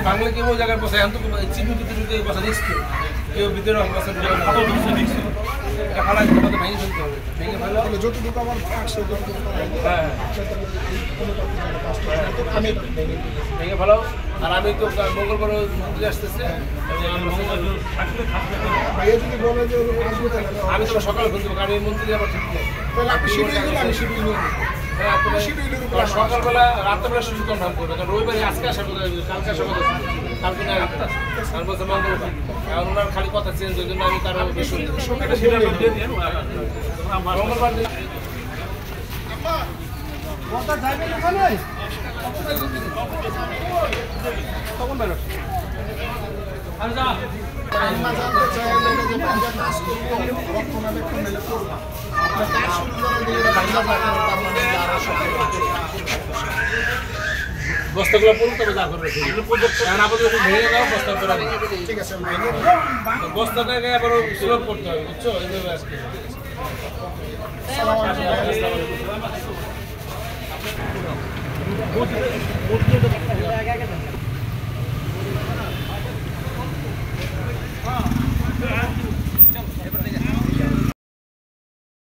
বাংলা কেউ জায়গায় বসে এখন তো চিপি ভিতরে বসা নিচ্ছে কেউ ভিতরে ভেঙে ফেলতে হবে ভেঙে ফেলে যতটুকু আমার ভেঙে ফেলাও। আর আমি তো মঙ্গলবার মন্দিরে আসতেছে আমি তো সকালে ফেলতে পারবো কারণ এই মন্দিরে আমার ঠিক নেই। সকালবেলা রাত্রেবেলা শুধু কনফার্ম করবে কারণ রবিবারে আজকে আসার কথা কালকে আসার কথা ছিল কালকে না তার বলছে মঙ্গলবার কারণ ওনার খালি কথা চেঞ্জ ওই জন্য আমি তার মঙ্গলবার তখন বেরো আমরা জানতে চাই যে কাজ করবো রক্ষণাবেক্ষণ মেলে করবো আপনার কাজ শুরু করে দিয়ে বস্তাগুলো পড়ুন তবে যা করবে ভেঙে দাও বস্তা পড়া ঠিক আছে বস্তাটাকে আবার সুলভ করতে হবে বুঝছো এইভাবে আজকে হ্যাঁ